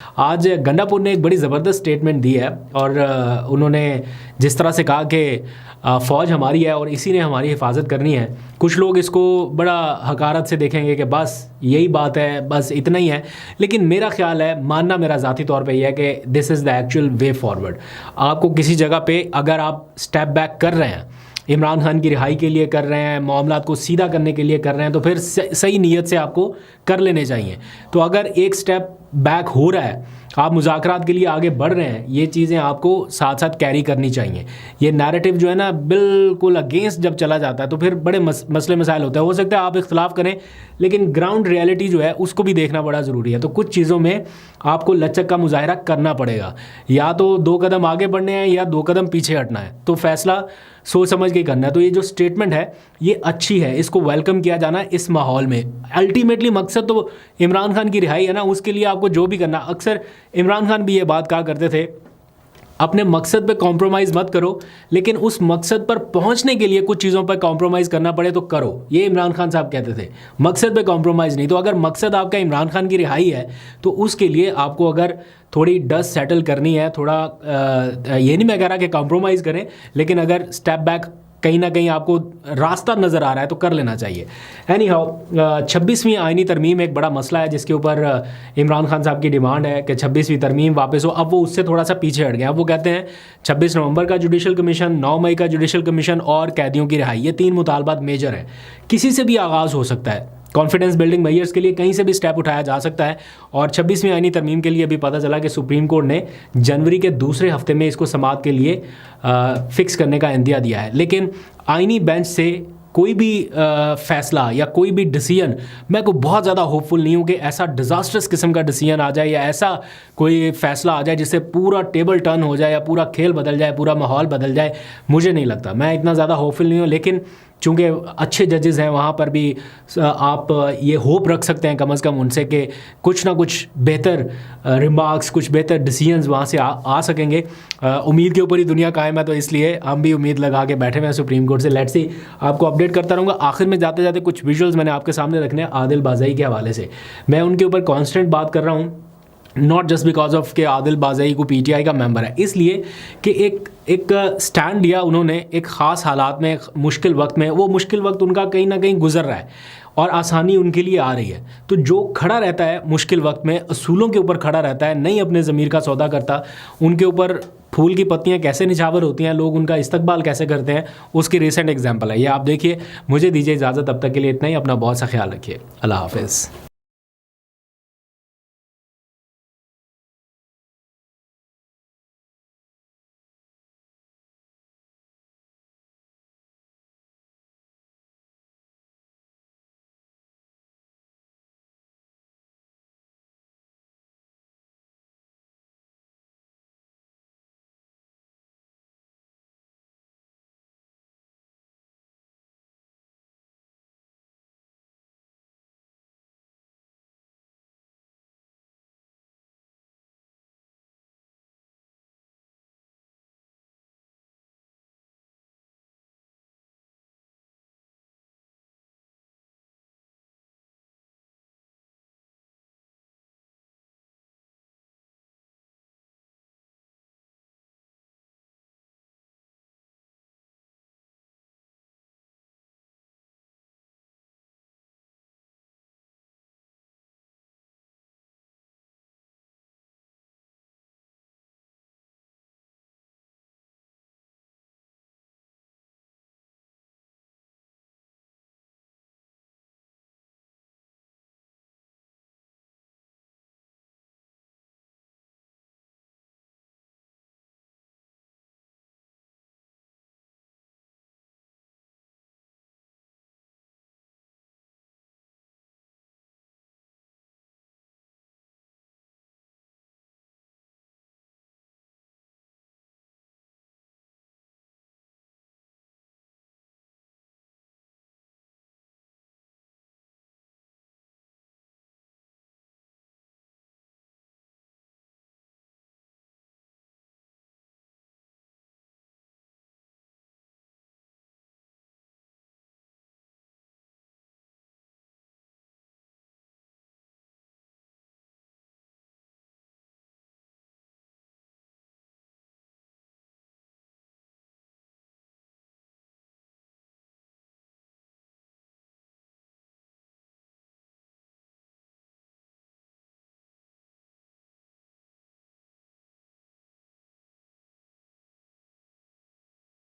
आज गंडापुर ने एक बड़ी ज़बरदस्त स्टेटमेंट दी है और उन्होंने जिस तरह से कहा कि फ़ौज हमारी है और इसी ने हमारी हिफाजत करनी है। कुछ लोग इसको बड़ा हकारत से देखेंगे कि बस यही बात है, बस इतना ही है, लेकिन मेरा ख्याल है, मानना मेरा ज़ाती तौर पे यह है कि this is the actual way forward. आपको किसी जगह पे अगर आप स्टेप बैक कर रहे हैं, इमरान खान की रिहाई के लिए कर रहे हैं, मामलात को सीधा करने के लिए कर रहे हैं, तो फिर सही नीयत से आपको कर लेने चाहिए। तो अगर एक स्टेप बैक हो रहा है, आप मुज़ाकरात के लिए आगे बढ़ रहे हैं, ये चीज़ें आपको साथ साथ कैरी करनी चाहिए। ये नैरेटिव जो है ना बिल्कुल अगेंस्ट जब चला जाता है तो फिर बड़े मसले मसाइल होते हैं। हो सकता है आप इख्तलाफ करें, लेकिन ग्राउंड रियलिटी जो है उसको भी देखना बड़ा ज़रूरी है। तो कुछ चीज़ों में आपको लचक का मुजाहरा करना पड़ेगा, या तो 2 कदम आगे बढ़ने हैं या 2 कदम पीछे हटना है, तो फैसला सोच समझ के करना है। तो ये जो स्टेटमेंट है ये अच्छी है, इसको वेलकम किया जाना है इस माहौल में। अल्टीमेटली मकसद तो इमरान खान की रिहाई है ना, उसके लिए आपको जो भी करना। अक्सर इमरान खान भी ये बात कहा करते थे, अपने मकसद पे कॉम्प्रोमाइज़ मत करो, लेकिन उस मकसद पर पहुंचने के लिए कुछ चीज़ों पर कॉम्प्रोमाइज़ करना पड़े तो करो। ये इमरान खान साहब कहते थे, मकसद पे कॉम्प्रोमाइज़ नहीं। तो अगर मकसद आपका इमरान खान की रिहाई है तो उसके लिए आपको अगर थोड़ी डस्ट सेटल करनी है, थोड़ा ये नहीं मैं कह रहा कि कॉम्प्रोमाइज़ करें, लेकिन अगर स्टेप बैक कहीं ना कहीं आपको रास्ता नज़र आ रहा है तो कर लेना चाहिए। एनी हाउ, 26वीं आईनी तरमीम एक बड़ा मसला है जिसके ऊपर इमरान खान साहब की डिमांड है कि 26वीं तरमीम वापस हो। अब वो उससे थोड़ा सा पीछे हट गया। अब वो कहते हैं 26 नवंबर का जुडिशल कमीशन, 9 मई का जुडिशल कमीशन और कैदियों की रिहाई, ये 3 मुतालबात मेजर हैं। किसी से भी आगाज़ हो सकता है। कॉन्फिडेंस बिल्डिंग मेजर्स के लिए कहीं से भी स्टेप उठाया जा सकता है। और 26वीं आईनी तरमीम के लिए अभी पता चला कि सुप्रीम कोर्ट ने जनवरी के दूसरे हफ्ते में इसको समाअत के लिए फिक्स करने का इंदिया दिया है। लेकिन आईनी बेंच से कोई भी फ़ैसला या कोई भी डिसीजन, मैं को बहुत ज़्यादा होपफुल नहीं हूँ कि ऐसा डिज़ास्टर्स किस्म का डिसीजन आ जाए या ऐसा कोई फ़ैसला आ जाए जिससे पूरा टेबल टर्न हो जाए या पूरा खेल बदल जाए, पूरा माहौल बदल जाए। मुझे नहीं लगता, मैं इतना ज़्यादा होपफुल नहीं हूँ। लेकिन चूँकि अच्छे जजेस हैं वहाँ पर भी आप ये होप रख सकते हैं कम से कम उनसे कि कुछ ना कुछ बेहतर रिमार्क्स, कुछ बेहतर डिसीजंस वहाँ से आ सकेंगे। उम्मीद के ऊपर ही दुनिया कायम है, तो इसलिए हम भी उम्मीद लगा के बैठे हुए हैं सुप्रीम कोर्ट से। लेट्स सी, आपको अपडेट करता रहूँगा। आखिर में जाते जाते कुछ विजुअल्स मैंने आपके सामने रखने हैं आदिल बाज़ई के हवाले से। मैं उनके ऊपर कॉन्स्टेंट बात कर रहा हूँ, नॉट जस्ट बिकॉज ऑफ के आदिल बाज़ई को पीटीआई का मेंबर है, इसलिए कि एक स्टैंड लिया उन्होंने एक ख़ास हालात में, एक मुश्किल वक्त में। वो मुश्किल वक्त उनका कहीं ना कहीं गुजर रहा है और आसानी उनके लिए आ रही है। तो जो खड़ा रहता है मुश्किल वक्त में, असूलों के ऊपर खड़ा रहता है, नहीं अपने ज़मीर का सौदा करता, उनके ऊपर फूल की पत्तियां कैसे निछावर होती हैं, लोग उनका इस्तकबाल कैसे करते हैं, उसकी रिसेंट एग्जाम्पल है ये। आप देखिए। मुझे दीजिए इजाज़त, अब तक के लिए इतना ही। अपना बहुत सा ख्याल रखिए। अल्लाह हाफ़िज़।